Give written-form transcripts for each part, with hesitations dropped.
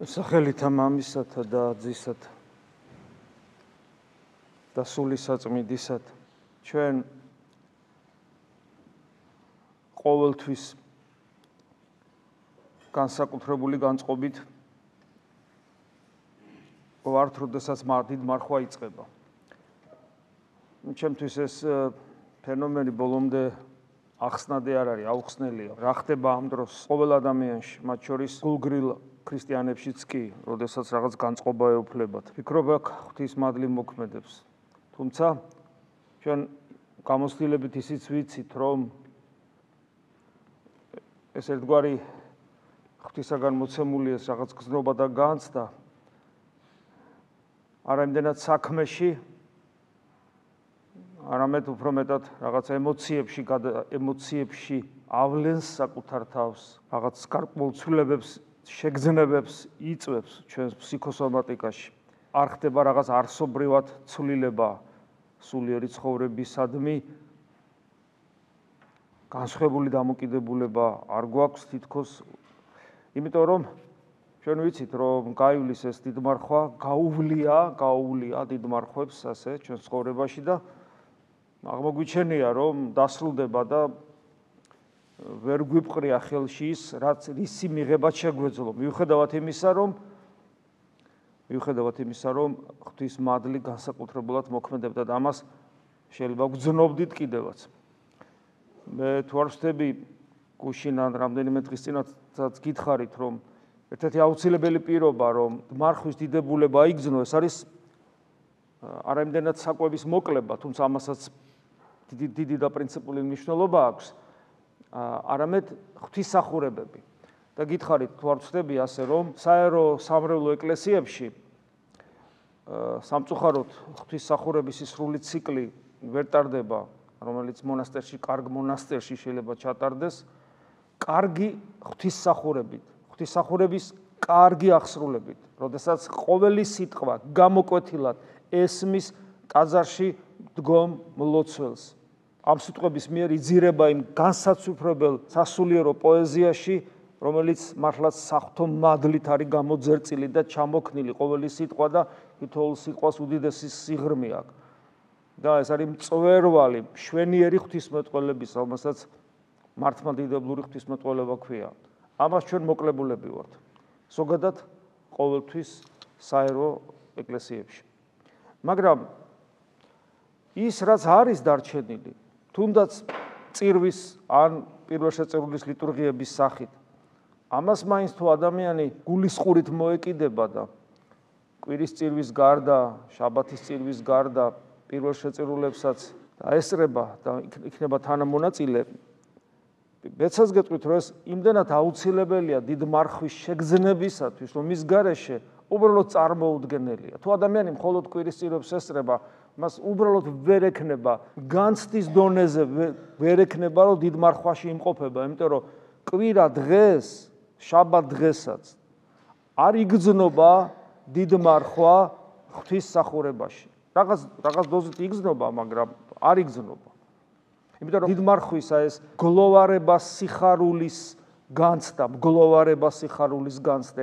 სახელითა მამისათა და ძისათა და სული საწმინდისათა ჩვენ ყოველთვის განსაკუთრებული განწყობით ვართ, როდესაც დიდ მარხვა იწყება. ჩემთვის ეს ფენომენი ბოლომდე ახსნადი არ არის, აუხსნელია. რა ხდება ამ დროს ყოველ ადამიანში, მათ შორის გულგრილ ქრისტიანებშიც კი, როდესაც რაღაც განწყობა ეუფლებათ. ფიქრობ აქ ღვთის მადლი მოქმედებს. თუმცა ჩვენ გამოცდილებით ისიც ვიცით, რომ ეს ერთგვარი ღვთისაგან მოცემული ეს რაღაც გზნობა და განცდა არა იმდენად საქმეში, არამედ უფრო მეტად რაღაც ემოციებში ავლენს საკუთარ თავს, რაღაც გარკვეულ ცვლილებებს, შეგრძნებებს იწვევს ჩვენს ფსიქოსომატიკაში. არ ხდება რაღაც არსობრივად ცვლილება სულიერი ცხოვრებისადმი, განსხვავებული დამოკიდებულება არ გვაქვს თითქოს, იმიტომ რომ ჩვენ ვიცით, რომ გაივლის ეს დიდმარხვა, გაუვლია დიდ მარხვებს ასე ჩვენს ცხოვრებაში და აღმოგვიჩენია, რომ დასრულდება და ვერ გვიპყრია ხელში ის, რაც ისი მიღებაც შეგვეძლო. მიუხედავად იმისა, რომ ღვთის მადლი განსაკუთრებულად მოქმედებდა და ამას შეიძლება გვძნობდით კიდევაც. მე თუ არ ვხდები გუშინ ან რამდენიმე დღის წინაც გითხარით, რომ ერთ-ერთი აუცილებელი პირობა, რომ მარხვის დიდებულება აიგრძნო, ეს არის არა იმდენად საკვების მოკლება, თუმცა ამასაც დიდი და პრინციპული მნიშვნელობა აქვს, არამედ ღვთისმსახურებები. და გითხარით, თუ არ ვხდები ასე, რომ საერო სამრევლო ეკლესიებში სამწუხაროდ ღვთისმსახურების სრული ციკლი ვერ ტარდება, რომელიც კარგ მონასტერში შეიძლება ჩატარდეს, კარგი ღვთისმსახურებით, ღვთისმსახურების კარგი აღსრულებით, როდესაც ყოველი სიტყვა გამოკვეთილად ესმის ტაძარში დგომ მლოცველს. ამ სიტყვების მიერ იძირება იმ განსაცვიფრებელ სასულიერო პოეზიაში, რომელიც მართლაც საღვთო მადლით არის გამოძერწილი და ჩამოქნილი ყოველი სიტყვა და თითოეულ სიტყვას უდიდესი სიღრმე აქვს. და ეს არის მწვერვალი, მშვენიერი ღვთისმეტყველების, რომელსაც მართლმადიდებლური ღვთისმეტყველება ქვია. ამას ჩვენ მოკლებულები ვართ. ზოგადად ყოველთვის საერო ეკლესიებში. მაგრამ ის, რაც არის დარჩენილი, თუნდაც წირვის ან პირველშეწირულის ლიტურგიების სახით, ამას მაინც თუ ადამიანი გულისყურით მოეკიდება და კვირის წირვის გარდა, შაბათის წირვის გარდა პირველშეწირულებსაც დაესწრება და იქნება თანამონაწილე, მეცაც გეტყვით, რომ ეს იმდენად აუცილებელია დიდ მარხვის შეგრძნებისათვის, რომ მის გარეშე უბრალოდ წარმოუდგენელია. თუ ადამიანი მხოლოდ კვირის წირვებს ესწრება, მას უბრალოდ ვერ ექნება განცდის დონეზე ვერ ექნება, რომ დიდ მარხვაში იმყოფება, იმიტომ რომ კვირა დღეს, შაბათ დღესაც არ იგრძნობა დიდ მარხვა ღვთისმსახურებაში. რაღაც დოზით იგრძნობა, მაგრამ არ იგრძნობა. იმიტომ რომ დიდ მარხვისა ეს გლოვარება სიხარულის განცდა,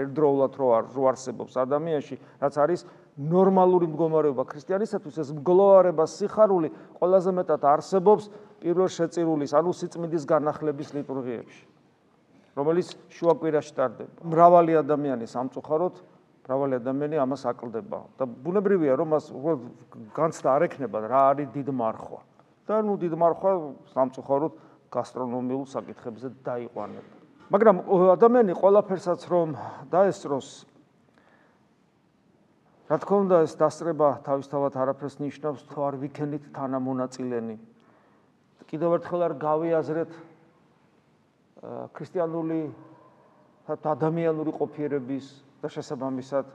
ერთდროულად რო არსებობს ადამიანში, რაც არის ნორმალური მდგომარეობა ქრისტიანისათვის, ეს მგლოვარება სიხარული ყველაზე მეტად არსებობს პირველშეწირულის, ანუ სიწმინდის განახლების ლიტურგიებში, რომელიც შუაკვირაში ტარდება. მრავალი ადამიანი სამწუხაროდ, მრავალი ადამიანი ამას აკლდება და ბუნებრივია, რომ მას განცდა არ ექნება, რა არის დიდ მარხვა. და დიდ მარხვა სამწუხაროდ გასტრონომიულ საკითხებზე დაიყვანება. მაგრამ ადამიანი ყველაფერსაც რომ დაესწროს, რა თქმა უნდა, ეს დასწრება თავისთავად არაფერს ნიშნავს, თუ არ ვიქენით თანამონაწილენი. კიდევ ერთხელ არ გავიაზრეთ ქრისტიანული ადამიანური ყოფიერების და შესაბამისად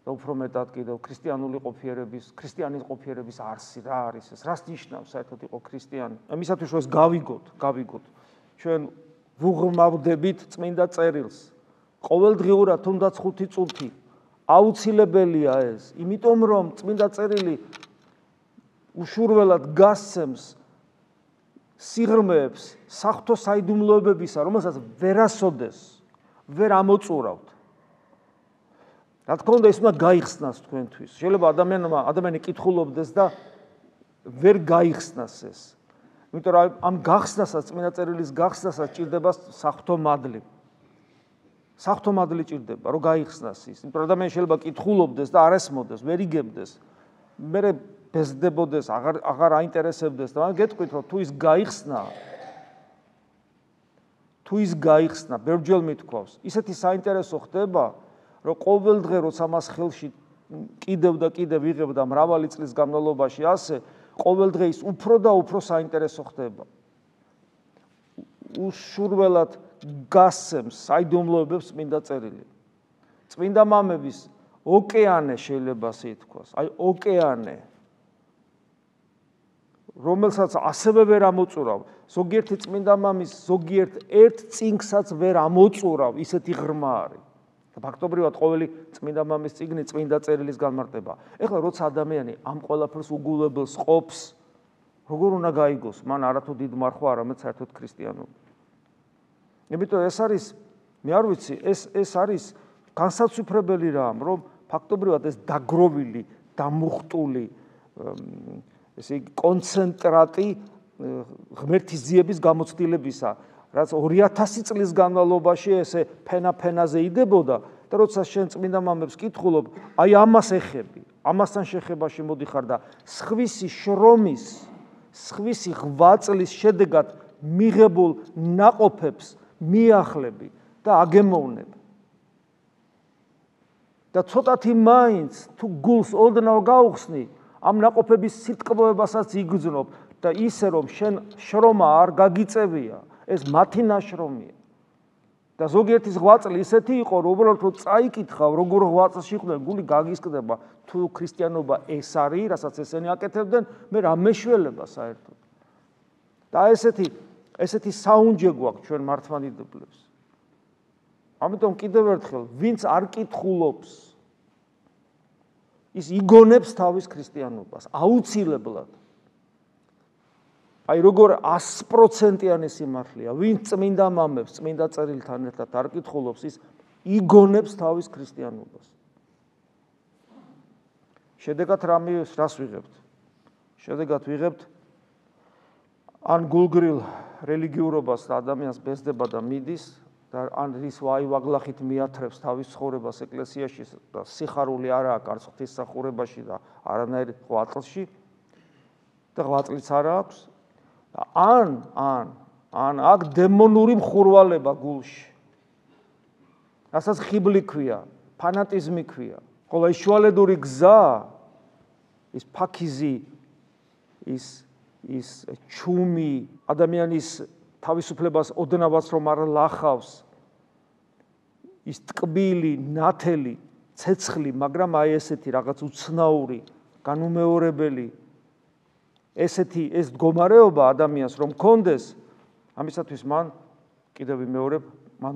და უფრო მეტად კიდევ ქრისტიანული ყოფიერების, ქრისტიანის ყოფიერების არსი რა არის ეს, რას ნიშნავს საერთოდ იყო ქრისტიანი. ამისათვის რომ ეს გავიგოთ, ჩვენ ვუღრმავდებით წმინდა წერილს. ყოველდღიურად თუნდაც 5 წუთი აუცილებელია ეს, იმიტომ რომ წმინდა წერილი უშურველად გასცემს სიღრმეებს, საღვთო საიდუმლოებებისა, რომელსაც ვერასოდეს ვერ ამოწურავთ. რა თქმა უნდა, ის უნდა გაიხსნას თქვენთვის. შეიძლება ადამიანი კითხულობდეს და ვერ გაიხსნას ეს. იმიტომ რომ ამ გახსნასაც, წმინდა წერილის გახსნასაც ჭირდება საღვთო მადლი. საღვთო მადლი ჭირდება, რომ გაიხსნას ის. იმიტომ რომ ადამიანი შეიძლება კითხულობდეს და არ ესმოდეს, ვერ იგებდეს. მერე ბეზდებოდეს, აღარ აინტერესებდეს და მაგრამ გეტყვით, რომ თუ ის გაიხსნა, ბევრჯერ მithქვავს, ისეთი საინტერესო ხდება, რომ ყოველ დღე როცა მას ხელში კიდევ და კიდევ იღებდა მრავალი წლის განმავლობაში ასე, ყოველ დღე ის უფრო და უფრო საინტერესო ხდება. უშურველად გასცემს საიდუმლოებებს წმინდა წერილი. წმინდა მამების ოკეანე შეიძლება ასე ითქვას, აი ოკეანე, რომელსაც ასევე ვერ ამოწურავ. ზოგიერთი წმინდა მამის ზოგიერთ ერთ წინგსაც ვერ ამოწურავ, ისეთი ღრმა არის. ფაქტობრივად ყოველი წმინდა მამის წიგნი წმინდა წერილის განმარტება. ეხლა როცა ადამიანი ამ ყველაფერს უგულებელს ყოფს, როგორ უნდა გაიგოს? მან არათუ დიდ მარხვა, არამედ საერთოდ ქრისტიანობა. იმიტომ ეს არის, მე არ ვიცი, ეს არის განსაცვიფრებელი რამ, რომ ფაქტობრივად ეს დაგროვილი, დამუხტული, ესე იგი კონცენტრატი ღმერთის ძიების გამოცდილებისა, რაც 2000 წლის განმავლობაში ესე ფენა-ფენაზე იდებოდა და როცა შენ წმინდა მამებს კითხულობ, აი ამას ეხები, ამასთან შეხებაში მოდიხარ და სხვისი შრომის, სხვისი ღვაწლის შედეგად მიღებულ ნაყოფებს მიახლები და აგემოვნებ. და ცოტათი მაინც თუ გულს ოდნავ გაუხსნი, ამ ნაყოფების სიტკბოებასაც იგრძნობ და ისე რომ შენ შრომა არ გაგიწევია, ეს მათი ნაშრომია. და ზოგიერთის ღვაწლი ისეთი იყო, რომ უბრალოდ რომ წაიკითხავ, როგორ ღვაწლში იყვნენ, გული გაგისკდება, თუ ქრისტიანობა ეს არის, რასაც ესენი აკეთებდნენ, მე რა მეშველება საერთოდ. და ესეთი საუნჯე გვაქვს ჩვენ მართლმადიდებლებს. ამიტომ კიდევ ერთხელ, ვინც არ კითხულობს, ის იგონებს თავის ქრისტიანობას, აუცილებლად. აი როგორ 100%-იანი სიმართლეა, ვინც წმინდა მამებს, წმინდა წერილთან ერთად არ კითხულობს, ის იგონებს თავის ქრისტიანობას. შედეგად რას ვიღებთ? შედეგად ვიღებთ ან გულგრილ რელიგიურობას და ადამიანს ბეზდება და მიდის და ან ის ვაი-ვაგლახით მიათრებს თავის ცხოვრებას ეკლესიაში და სიხარული არ აქვს ღვთისმსახურებაში და არანაირ ღვაწლში და ღვაწლიც არ აქვს. ან აქ დემონური მხურვალება გულში. რასაც ხიბლი ქვია, ფანატიზმი ქვია. ხოლო ის შუალედური გზა, ის ფაქიზი, ის ჩუმი, ადამიანის თავისუფლებას ოდნავაც რომ არ ლახავს, ის ტკბილი, ნათელი, ცეცხლი, მაგრამ აი ესეთი რაღაც უცნაური, განუმეორებელი, ეს მდგომარეობა ადამიანს რომ კონდეს, ამისათვის მან კიდევ ვიმეორებ, მან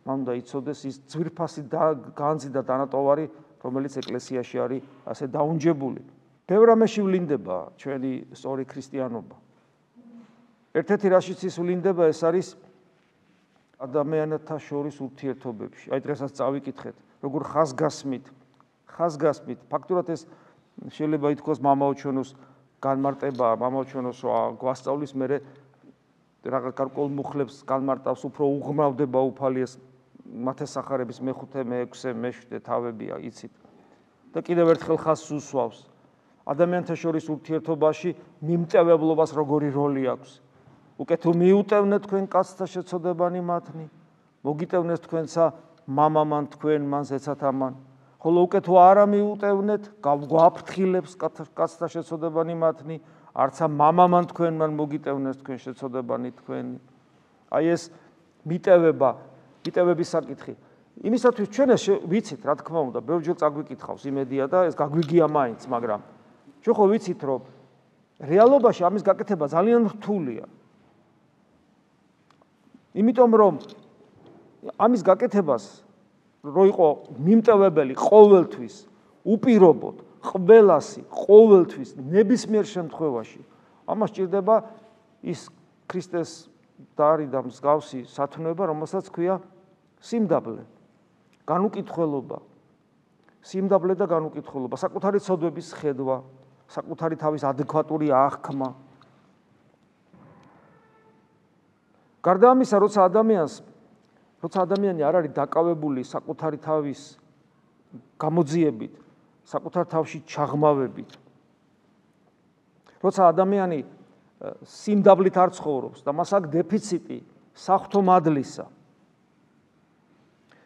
უნდა იცოდეს ის ძვირფასი განძი და დანატოვარი, რომელიც ეკლესიაში არის ასე დაუნჯებული. ბევრ რამეში ვლინდება ჩვენი სწორი ქრისტიანობა. ერთ-ერთი რაშიც ის ვლინდება, ეს არის ადამიანთა შორის ურთიერთობებში. აი დღესაც წავიკითხეთ, როგორ ხაზგასმით, ფაქტურად ეს შეიძლება ითქვას მამაოჩვენოს განმარტება, მამაოჩვენოს გვასწავლის მერე რაღაც გარკვეულ მუხლებს განმარტავს, უფრო უღმავდება უფალი ეს მათესახარების მე-5, მე-6, მე-7 თავებია, იცით. და კიდევ ერთხელ ხაზს უსვავს. ადამიანთა შორის ურთიერთობაში მიმტევებლობას როგორი როლი აქვს. უკეთ მიუტევნეთ თქვენ კაცთა შეცოდებანი მათნი, მოგიტევნეს თქვენსა მამამან თქვენ მან ზეცათ ამან. ხოლო უკეთ არა მიუტევნეთ, გვაფრთხილებს კაცთა შეცოდებანი მათნი, არცა მამამან თქვენ მან მოგიტევნეს თქვენ შეცოდებანი თქვენი. აი ეს მიტევების საკითხი. იმისათვის ჩვენ ეს ვიცით, რა თქმა უნდა, ბევრჯერ წაგვიკითხავს იმედია და ეს გაგვიგია მაინც, მაგრამ ჩვენ ხო ვიცით, რომ რეალობაში ამის გაკეთება ძალიან რთულია. იმიტომ რომ ამის გაკეთებას რო იყო მიმტევებელი ყოველთვის, უპირობოდ, ყველასი, ყოველთვის, ნებისმიერ შემთხვევაში, ამას ჭირდება ის ქრისტეს დარი და მსგავსი სათნოება, რომელსაც ქვია სიმდაბლე, განუკითხველობა, სიმდაბლე და განუკითხულობა, საკუთარი ცოდვების ხედვა, საკუთარი თავის ადეკვატური აღქმა. გარდა ამისა, როცა ადამიანი არ არის დაკავებული საკუთარი თავის გამოძიებით, საკუთარ თავში ჩაღმავებით, როცა ადამიანი სიმდაბლით არ ცხოვრობს და მას აქვს დეფიციტი საღვთო მადლისა,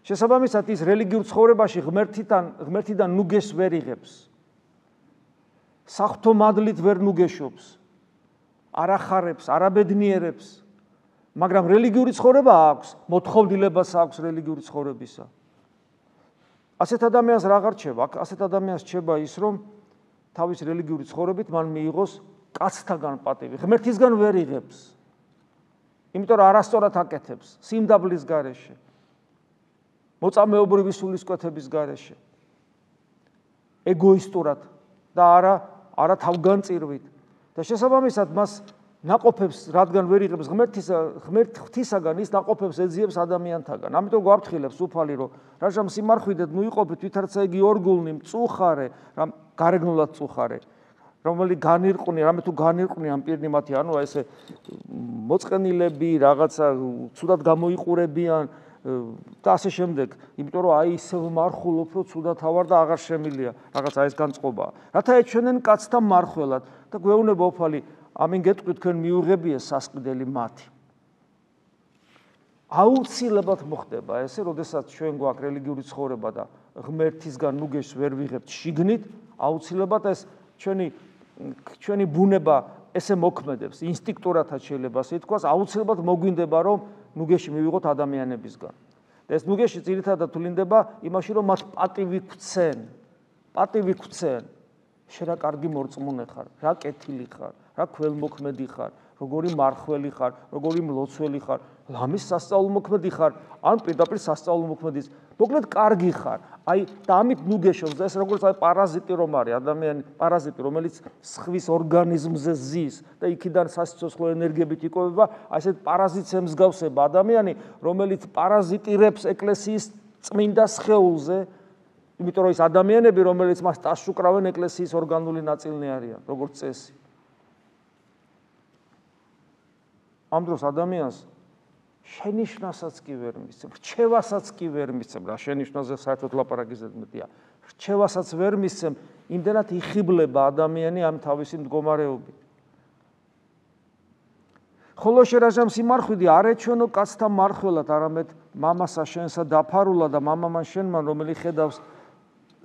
შესაბამისად ის რელიგიურ ცხოვრებაში ღმერთიდან ნუგეს ვერ იღებს, საღვთო მადლით ვერ ნუგეშობს, არ ახარებს, არ აბედნიერებს, მაგრამ რელიგიური ცხოვრება აქვს, მოთხოვდილებას აქვს რელიგიური ცხოვრებისა. ასეთ ადამიანს რა გარჩება? ასეთ ადამიანს რჩება ის, რომ თავის რელიგიური ცხოვრებით მან მიიღოს კაცთაგან პატივი, ღმერთისგან ვერ იღებს. იმიტომ რომ არასწორად აკეთებს, სიმდაბლის გარეშე, მოწამეობრივი სულისკვეთების გარეშე, ეგოისტურად და არა თავგანწირვით. და შესაბამისად მას ნაყოფებს, რადგან ვერ იღებს ღმერთისაგან, ის ნაყოფებს ეძიებს ადამიანთაგან. ამიტომ გვაფრთხილებს უფალი, რომ რაშამ სიმარხვიდეთ ნუიყოფით ვითარცა იგი ორგულნი, მწუხარე, რამ გარეგნულად წუხარე, რომელი განირყვნია, რამე თუ განირყვნია ამ პირნი მათი, ანუ ესე მოწყენილები, რაღაცა ცუდად გამოიყურებიან და ასე შემდეგ, იმიტომ რომ აი ისევ მარხულობ, რომ ცუდად ავარ და აღარ შემილია, რაღაცა ეს განწყობაა. რათა ეჩვენენ კაცთა მარხველად და გვეუბნება უფალი, ამინ გეტყვით თქვენ მიუღებია სასყიდელი მათი. აუცილებლად მოხდება ესე, როდესაც ჩვენ გვაქვს რელიგიური ცხოვრება და ღმერთისგან ნუგეშს ვერ ვიღებთ შიგნით, აუცილებლად ეს ჩვენი ბუნება ესე მოქმედებს, ინსტინქტურადაც შეიძლება ასე ითქვას, აუცილებლად მოგვინდება, რომ ნუგეში მივიღოთ ადამიანებისგან. და ეს ნუგეში ძირითადად თვლინდება იმაში, რომ მათ პატივი გვცენ. შენ რა კარგი მორწმუნე ხარ, რა კეთილი ხარ, რა ქველმოქმედი ხარ, როგორი მარხველი ხარ, როგორი მლოცველი ხარ, ლამის სასწაულმოქმედი ხარ, ან პირდაპირ სასწაულმოქმედის, მოკლედ კარგი ხარ. აი და ამით ნუგეშობს და ეს როგორც აი პარაზიტი რომ არის, ადამიანი პარაზიტი, რომელიც სხვის ორგანიზმზე ზის და იქიდან სასიცოცხლო ენერგიებით იკვებება, აი ესეთ პარაზიტს ემსგავსება ადამიანი, რომელიც პარაზიტირებს ეკლესიის წმინდა სხეულზე, იმიტომ რომ ის ადამიანები, რომელიც მას ტასს უკრავენ, ეკლესიის ორგანული ნაწილნი არიან, როგორც წესი. ამ დროს ადამიანს შენიშვნასაც კი ვერ მისცემ, რჩევასაც კი ვერ მისცემ, რა შენიშვნაზე საერთოდ ლაპარაკის ზედმეტია. რჩევასაც ვერ მისცემ, იმდენად იხიბლება ადამიანი ამ თავისი მდგომარეობით. ხოლო შერაჟამ სიმარხვიდი არ ეჩვენო კაცთა მარხველად, არამედ მამასა შენსა დაფარულა და მამამან შენმან, რომელი ხედავს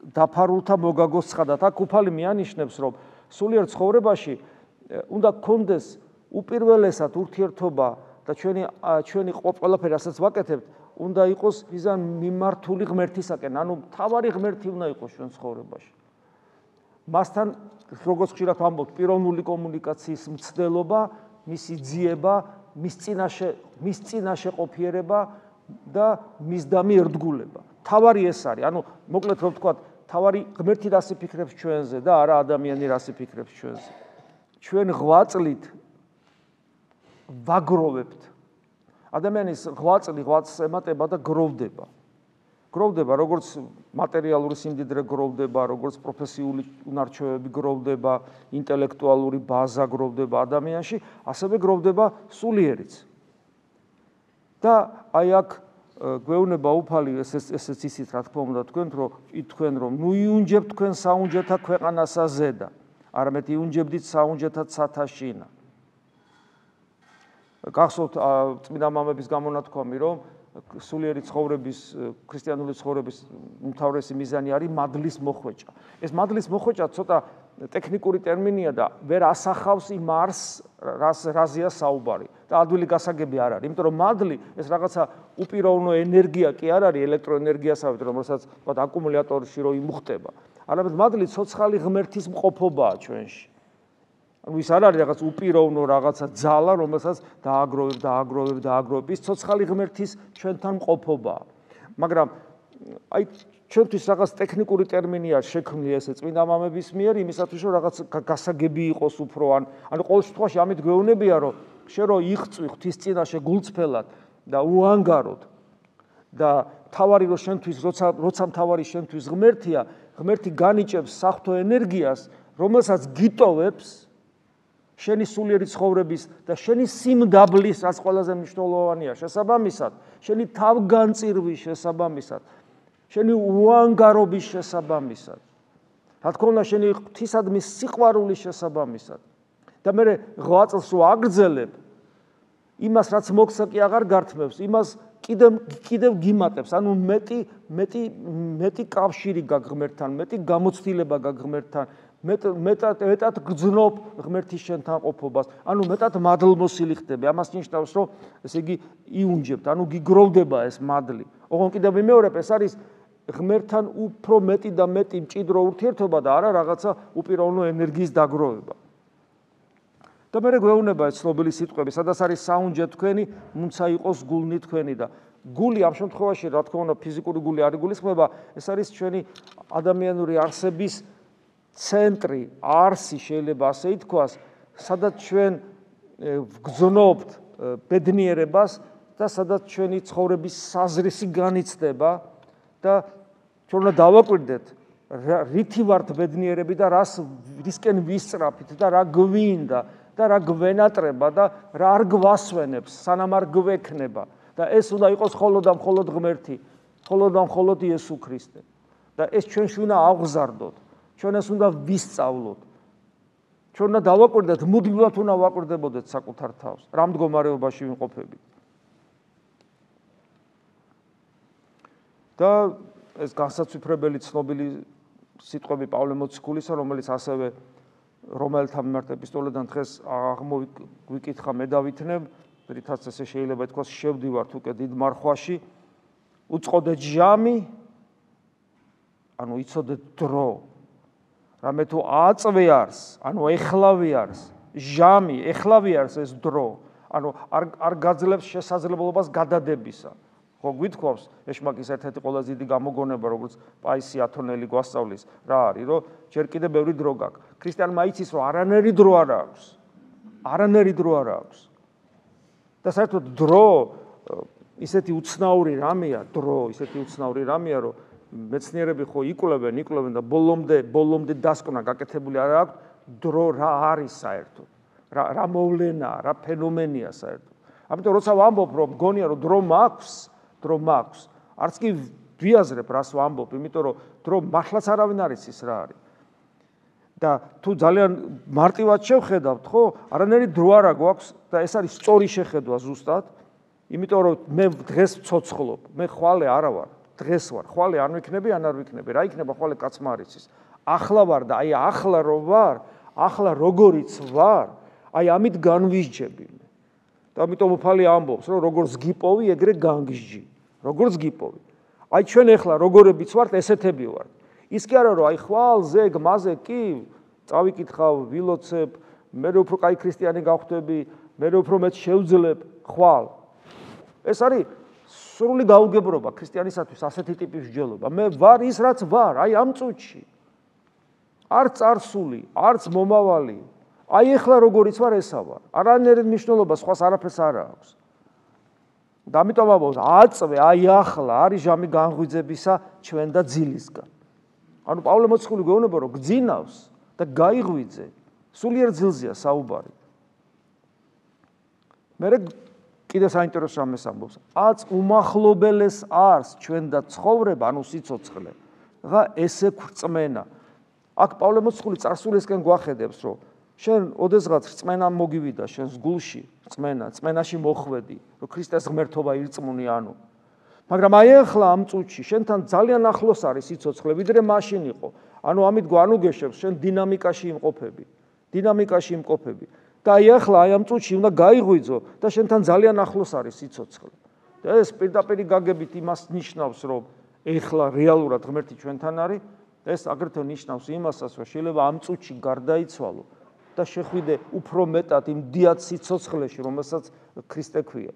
დაფარულთა მოგაგოს ცხადად. აქ უფალი მიანიშნებს, რომ სულიერ ცხოვრებაში უნდა გქონდეს უპირველესად ურთიერთობა და ჩვენი ყველაფერი რასაც ვაკეთებთ, უნდა იყოს მიზან მიმართული ღმერთისაკენ, ანუ მთავარი ღმერთი უნდა იყოს ჩვენ ცხოვრებაში. მასთან როგორც ხშირად ვამბობთ, პიროვნული კომუნიკაციის მცდელობა, მისი ძიება, მის წინაშე ყოფიერება და მისდამი ერთგულება. თავარი ეს არის, ანუ მოკლედ რომ ვთქვათ, თავარი ღმერთი რას იფიქრებს ჩვენზე და არა ადამიანი რას იფიქრებს ჩვენზე. ჩვენ ღვაწლით ვაგროვებთ. ადამიანის ღვაწლს ემატება და გროვდება. გროვდება, როგორც მატერიალური სიმდიდრე გროვდება, როგორც პროფესიული უნარჩვევები გროვდება, ინტელექტუალური ბაზა გროვდება ადამიანში, ასევე გროვდება სულიერიც. და აი აქ გვეუბნება უფალი ესეც ისიც რა თქმა უნდა თქვენ რომ ნუ იუნჯებთ თქვენ საუნჯეთა ქვეყანასა ზედა, არამედ იუნჯებდით საუნჯეთად სათაშინა. გახსოვთ წმინდა მამების გამონათქვამი, რომ სულიერი ცხოვრების, ქრისტიანული ცხოვრების უმთავრესი მიზანი არის მადლის მოხვეჭა. ეს მადლის მოხვეჭა ცოტა ტექნიკური ტერმინია და ვერ ასახავს იმ არსს, რაზეა საუბარი და ადვილი გასაგები არ არის, იმიტომ რომ მადლი ეს რაღაცა უპიროვნო ენერგია კი არ არის, ელექტროენერგიასავით, რომელსაც ვთქვათ აკუმულატორში რო იმუხტება. არამედ მადლი ცოცხალი ღმერთის მყოფობაა ჩვენში. ანუ ის არ არის რაღაც უპიროვნო რაღაცა ძალა, რომელსაც დააგროვებ. ის ცოცხალი ღმერთის ჩვენთან მყოფობაა. მაგრამ აი ჩვენთვის რაღაც ტექნიკური ტერმინია შექმნილი ესე წმინდა მამების მიერ, იმისათვის რომ რაღაც გასაგები იყოს უფრო, ანუ ყოველ შემთხვევაში ამით გვეუბნებია, რომ შენ რო იღწვი ღვთის წინაშე გულწრფელად და უანგაროდ და თავარი რო შენთვის როცა თავარი შენთვის ღმერთია, ღმერთი განიჭებს საღვთო ენერგიას, რომელსაც გიტოვებს შენი სულიერი ცხოვრების და შენი სიმდაბლის, რაც ყველაზე მნიშვნელოვანია, შესაბამისად, შენი თავგანწირვის შესაბამისად, შენი უანგარობის შესაბამისად. რა თქმა უნდა, შენი ღვთისადმის სიყვარულის შესაბამისად. და მე 8 წელს რო აგრძელებ, იმას რაც მოქცა კი აღარ გართმევს, იმას კიდევ გიმატებს, ანუ მეტი კავშირი გაქვს ღმერთთან, მეტი გამოცდილება გაქვს ღმერთთან, მეტად გძნობ ღმერთის შენთან ყოფობას, ანუ მეტად მადლმოსილი ხდები. ამას ნიშნავს, რომ ესე იგი იუნჯებთ, ანუ გიგროვდება ეს მადლი. ოღონდ კიდევ ვიმეორებ, ეს არის ღმერთთან უფრო მეტი და მეტი მჭიდრო ურთიერთობა და არა რაღაცა უპიროვნო ენერგიის დაგროვება. და მე გვეუბნება ეს ცნობილი სიტყვები, სადაც არის საუნჯე თქვენი, მუნცა იყოს გულნი თქვენი და გული ამ შემთხვევაში, რა თქმა უნდა, ფიზიკური გული არ იგულისხმება, ეს არის ჩვენი ადამიანური არსების ცენტრი, არსი შეიძლება ასე ითქვას, სადაც ჩვენ ვგრძნობთ ბედნიერებას და სადაც ჩვენი ცხოვრების საზრისი განიცდება და ჩვენ უნდა დავაკვირდეთ, რითი ვართ ბედნიერები და რისკენ ვისწრაფით და რა გვინდა და რა გვენატრება და რა არ გვასვენებს, სანამ არ გვექნება და ეს უნდა იყოს მხოლოდ და მხოლოდ ღმერთი, მხოლოდ და მხოლოდ იესო ქრისტე. და ეს ჩვენში უნდა აღზარდოთ, ჩვენ ეს უნდა ვისწავლოთ. ჩვენ უნდა დავაკვირდეთ, მუდმივად უნდა ვაკვირდებოდეთ საკუთარ თავს, რა მდგომარეობაში ვიმყოფებით. და ეს განსაცვიფრებელი ცნობილი სიტყვები პავლე მოციქულისა, რომელიც ასევე რომელთა მიმართ ეპისტოლედან დღეს აღმოვიკითხა მე დავითნებ, რითაც ესე შეიძლება ითქვას, შევდივართ უკვე დიდ მარხვაში, უწყოდეთ ჟამი, ანუ იცოდეთ დრო. რამე თუ აწვე არს, ანუ ეხლავი არს, ჟამი, ეხლავი არს ეს დრო, ანუ არ გაძლევს შესაძლებლობას გადადებისა. ხო გვითხოვს, ეშმაკის ერთ-ერთი ყველაზე დიდი გამოგონება, როგორც პაისი ათონელი გვასწავლის, რა არის, რომ ჯერ კიდევ ბევრი დრო გაქვს. ქრისტიანმა იცის, რომ არანერი დრო არ აქვს. არანერი დრო არ აქვს. და საერთოდ დრო ისეთი უცნაური რამეა, რომ მეცნიერები ხო იკვლევენ და ბოლომდე დასკვნა გაკეთებული არ აქვს, დრო რა არის საერთოდ. რა მოვლენაა, რა ფენომენია საერთოდ. ამიტომ როცა ვამბობ, რომ მგონია, რომ დრო მაქვს, არც კი ვიაზრებ, რას ვამბობ, იმიტომ რომ დრო მართლაც არავინ არ იცის რა არის. და თუ ძალიან მარტივად შევხედავთ, ხო, არანაირი დრო არა გვაქვს და ეს არის სწორი შეხედვა ზუსტად, იმიტომ რომ მე დღეს ვცოცხლობ, მე ხვალე არა ვარ, დღეს ვარ, ხვალე არ ვიქნები, ან არ ვიქნები, რა იქნება ხვალე კაცმა არ იცის. ახლა ვარ და აი ახლა რო ვარ, ახლა როგორიც ვარ, აი ამით განვისჯები მე. და ამიტომ უფალი ამბობს, რომ როგორც გიპოვი, ეგრე განგსჯი. როგორც გიპოვი. აი ჩვენ ახლა როგორებიც ვართ, ესეთები ვართ. ის კი არა რომ აი ხვალ ზეგ მაზე კი წავიკითხავ, ვილოცებ, მე უფრო კაი ქრისტიანი გავხდები, მე უფრო მეც შევძლებ ხვალ. ეს არის სრული გაუგებრობა ქრისტიანისათვის ასეთი ტიპის მსჯელობა. მე ვარ ის რაც ვარ, აი ამ წუთში. არც წარსული, არც მომავალი. აი ახლა როგორიც ვარ, ესა ვარ. არანაირი მნიშვნელობა სხვას არაფერს არ აქვს. და ამიტომ ამბობს, აწვე აი ახლა არის ჟამი განღვიძებისა ჩვენ და ძილისგან. ანუ პავლე მოციქული გვეუბნება, რომ გძინავს და გაიღვიძე, სულიერ ძილზეა საუბარი. მე კიდევ საინტერესო რამეს ამბობს, აწ უმახლობელეს არს ჩვენ და ცხოვრება, ანუ სიცოცხლე, და ესე ქრწმენა. აქ პავლე მოციქული წარსულისკენ გვახედებს, რომ შენ ოდესღაც რწმენა მოგივიდა შენს გულში, რწმენაში მოხვედი, რომ ქრისტეს ღმერთობა ირწმუნე ანუ. მაგრამ აი ახლა ამ წუთში შენთან ძალიან ახლოს არის სიცოცხლე, ვიდრე მაშინ იყო. ანუ ამით გვანუგეშებს შენ დინამიკაში იმყოფები. და აი ახლა აი ამ წუთში უნდა გაიღვიძო და შენთან ძალიან ახლოს არის სიცოცხლე. და ეს პირდაპირ გაგებით იმას ნიშნავს, რომ ეხლა რეალურად ღმერთი ჩვენთან არის, და ეს აგრეთვე ნიშნავს იმასაც, რომ შეიძლება ამ წუთში გარდაიცვალო და შეხვიდე უფრო მეტად იმ დიად სიცოცხლეში, რომელსაც ქრისტე ქვია.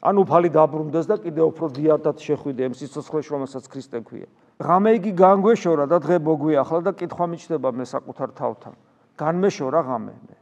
ან უფალი დაბრუნდეს და კიდევ უფრო დიადად შეხვიდე იმ სიცოცხლეში, რომელსაც ქრისტე ქვია. ღამე იგი განგვეშორა და დღე მოგვიახლა და კითხვა მიჩნდება მე საკუთარ თავთან. განმეშორა ღამე მე.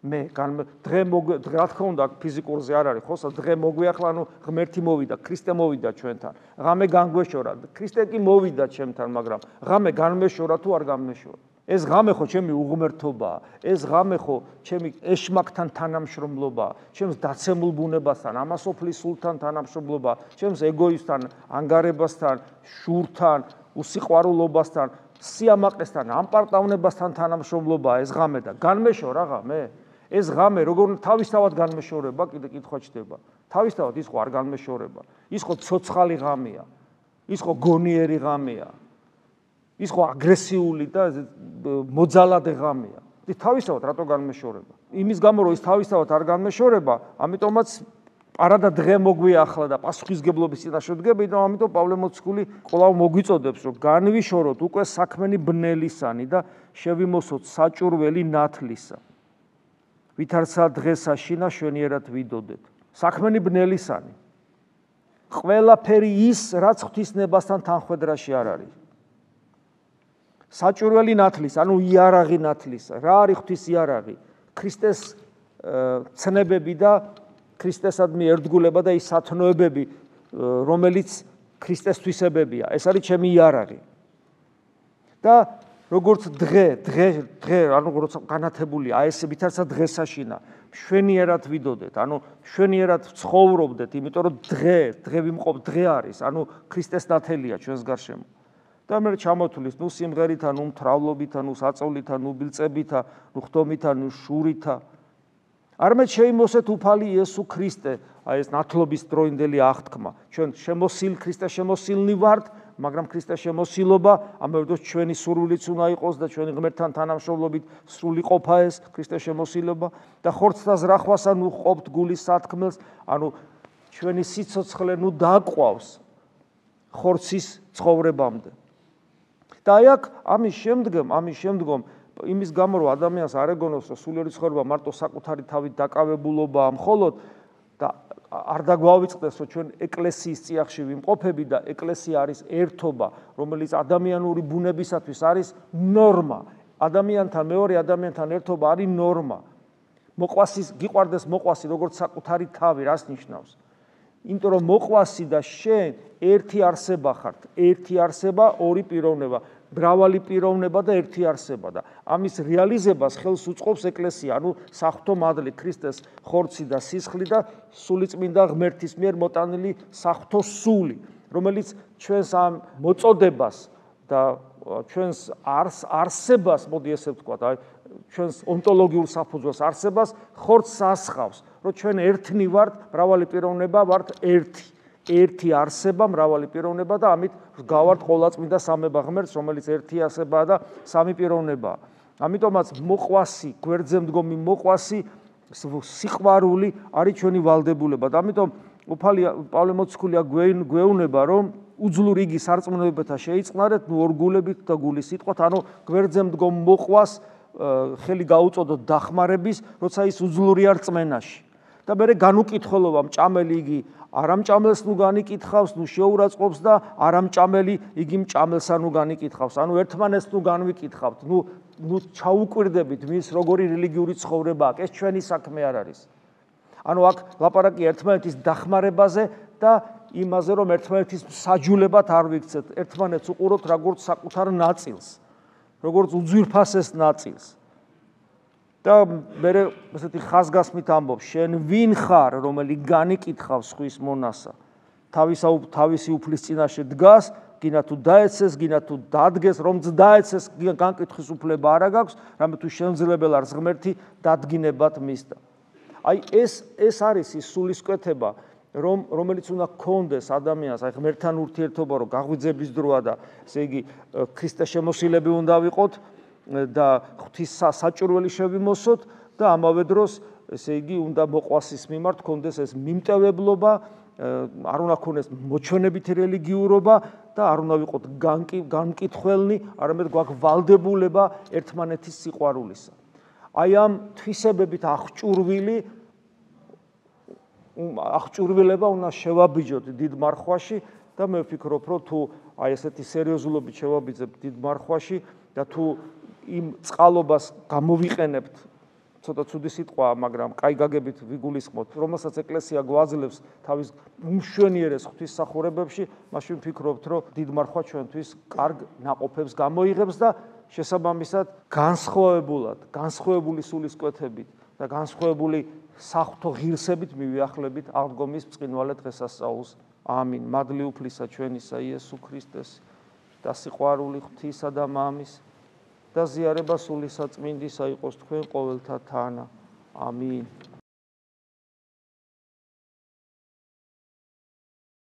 მე დღე რა თქმა უნდა ფიზიკურზე არ არის ხო დღე მოგვიახლა ანუ ღმერთი მოვიდა ქრისტე მოვიდა ჩვენთან ღამე განგვეშორა ქრისტე კი მოვიდა ჩემთან მაგრამ ღამე განმეშორა თუ არ განმეშორა ეს ღამე ხო ჩემი უღმერთობაა ეს ღამე ხო ჩემი ეშმაკთან თანამშრომლობაა ჩემს დაცემულ ბუნებასთან ამასოფლის სულთან თანამშრომლობაა ჩემს ეგოისთან ანგარებასთან შურთან უსიყვარულობასთან სიამაყესთან ამპარტავნებასთან თანამშრომლობაა ეს ღამე და განმეშორა ღამე ეს ღამე როგორ თავისთავად განმეშორება კიდე კითხვა ჩდება თავისთავად ის ხო არ განმეშორება ის ხო ცოცხალი ღამეა ის ხო გონიერი ღამეა ის ხო აგრესიული და მოძალადე ღამეა ის თავისთავად რატო განმეშორება იმის გამო რომ ის თავისთავად არ განმეშორება ამიტომაც არადა დღე მოგვიახლა და პასუხისგებლობის წინაშე ვდგებით რომ ამიტომ პავლე მოციქული კვლავ მოგვიწოდებს რომ განვიშოროთ უკვე საქმენი ბნელისანი და შევიმოსოთ საჭურველი ნათლისა ვითარცა დღესა შინა შვენიერად ვიდოდეთ საქმენი ბნელისანი ყველაფერი ის რაც ღვთისნებასთან თანხვედრაში არ არის საჭურველი ნათლის ანუ იარაღი ნათლისა რა არის ღვთის იარაღი ქრისტეს ცნებები და ქრისტესადმი ერთგულება და ის სათნოებები რომელიც ქრისტესთვისებებია ეს არის ჩემი იარაღი და როგორც დღე ანუ როგორც განათებულია ეს ვითარცა დღესაშინა შვენიერად ვიდოდეთ ანუ შვენიერად ცხოვრობდეთ იმიტომ რომ დღე ვიმყოფ დღე არის ანუ ქრისტეს ნათელია ჩვენს გარშემო და მე ჩამოთვლის ნუ სიმღერითა ნუ მთრავლობითა ნუ საწოლითა ნუ ბილწებითა ნუ ხდომითა ნუ შურითა არამედ შეიმოსეთ უფალი იესო ქრისტე აი ეს ნათლობის დროინდელი აღთქმა ჩვენ ქრისტეს შემოსილნი ვართ მაგრამ ქრისტეს შემოსილობა ამავე დროს ჩვენი სურვილიც უნდა იყოს და ჩვენი ღმერთთან თანამშრომლობით სრული ყოფა ეს ქრისტეს შემოსილობა და ხორცთა ზრახვასა ნუ ყოფთ გულის სათქმელს ანუ ჩვენი სიცოცხლე ნუ დააყვავს ხორცის ცხოვრებამდე და აი აქ ამის შემდგომ იმის გამო რომ ადამიანს არ ეგონოს რომ სულიერი ცხოვრება მარტო საკუთარი თავით დაკავებულობაა მხოლოდ და არ დაგვავიწყდეს რომ ჩვენ ეკლესიის წიაღში ვიმყოფები და ეკლესია არის ერთობა რომელიც ადამიანური ბუნებისათვის არის ნორმა ადამიანთან მეორე ადამიანთან ერთობა არის ნორმა მოყვასის გიყვარდეს მოყვასი როგორც საკუთარი თავი რას ნიშნავს იმიტომ რომ მოყვასი და შენ ერთი არსება ხართ ერთი არსება ორი პიროვნება მრავალი პიროვნება და ერთი არსება და ამის რეალიზებას ხელს უწყობს ეკლესია ანუ საღვთო მადლი ქრისტეს ხორცი და სისხლი და სულიწმინდა ღმერთის მიერ მოტანილი საღვთო სული რომელიც ჩვენს ამ მოწოდებას და ჩვენს არსებას მოდი ესე ვთქვათ აი ჩვენს ონტოლოგიურ საფუძველს არსებას ხორცს ასხავს რომ ჩვენ ერთნი ვართ მრავალი პიროვნება ვართ ერთი არსება მრავალი პიროვნება და ამით გავართ ყოვლადწმინდა სამება ღმერთს რომელიც ერთი არსებაა და სამი პიროვნებაა ამიტომაც მოყვასი გვერდზე მდგომი მოყვასი სიყვარული არის ჩვენი ვალდებულება და ამიტომ უფალი პავლე მოციქულია გვეუბნება რომ უძლურ იგი სარწმუნოებათა შეიწყნარეთ ნუ ორგულებით და გულის სიტყვით ანუ გვერდზე მდგომ მოყვას ხელი გაუწოდოთ დახმარების როცა ის უძლურია რწმენაში და მე განუკითხველობა მჭამელი იგი არამჭამელს ნუ განიკითხავს, ნუ შეურაცხყოფს და არამჭამელი იგი მჭამელსა ნუ განიკითხავს. ანუ ერთმანეთს ნუ განვიკითხავთ, ნუ ჩაუკვირდებით მის როგორი რელიგიური ცხოვრება აქვს. ეს ჩვენი საქმე არ არის. ანუ აქ ლაპარაკი ერთმანეთის დახმარებაზე და იმაზე რომ ერთმანეთის საჯულებად არ ვიქცეთ, ერთმანეთს უყუროთ როგორც საკუთარ ნაწილს, როგორც უძვირფასეს ნაწილს. და მე ესეთი ხაზგასმით ამბობ, შენ ვინ ხარ, რომელიც განიკითხავს სხვის მონასა, თავისი უფლის წინაშე დგას, გინა თუ დაეცეს, გინა თუ დადგეს, რომც დაეცეს, განკითხვის უფლება არ აქვს, რამე თუ შემძლებელ არის ღმერთი დადგინებად მისდა. აი ეს არის ის სულისკვეთება, რომელიც უნდა გქონდეს ადამიანს, აი ღმერთთან ურთიერთობა, რომ გაღვიძების დროა და ესე იგი ქრისტეს შემოსილები უნდა ვიყოთ და ღვთის საჭურველი შევიმოსოთ და ამავე დროს ესე იგი უნდა მოყვასის მიმართ გქონდეს ეს მიმტევებლობა, არ უნდა გქონდეს მოჩვენებითი რელიგიურობა და არ უნდა ვიყოთ განკითხველნი, არამედ გვაქვს ვალდებულება ერთმანეთის სიყვარულისა. აი ამ თვისებებით აღჭურვილება უნდა შევაბიჯოთ დიდ მარხვაში და მე ვფიქრობ, რომ თუ აი ესეთი სერიოზულობით შევაბიძებთ დიდ მარხვაში და თუ იმ წყალობას გამოვიყენებთ ცოტა ცუდი სიტყვაა, მაგრამ კაი გაგებით ვიგულისხმოთ, რომელსაც ეკლესია გვაძლევს თავის უმშვენიერეს ღვთისმსახურებებში, მაშინ ვფიქრობთ, რომ დიდმარხვა ჩვენთვის კარგ ნაყოფებს გამოიღებს და შესაბამისად განსხვავებული სულისკვეთებით და განსხვავებული საღვთო ღირსებით მივიახლებით აღდგომის ბრწყინვალე დღესასწაულს. ამინ. მადლი უფლისა ჩვენისა იესო ქრისტეს და სიყვარული ღვთისა და მამის და ზიარება სული საწმინდისა იყოს თქვენ ყოველთა თანა. ამინ.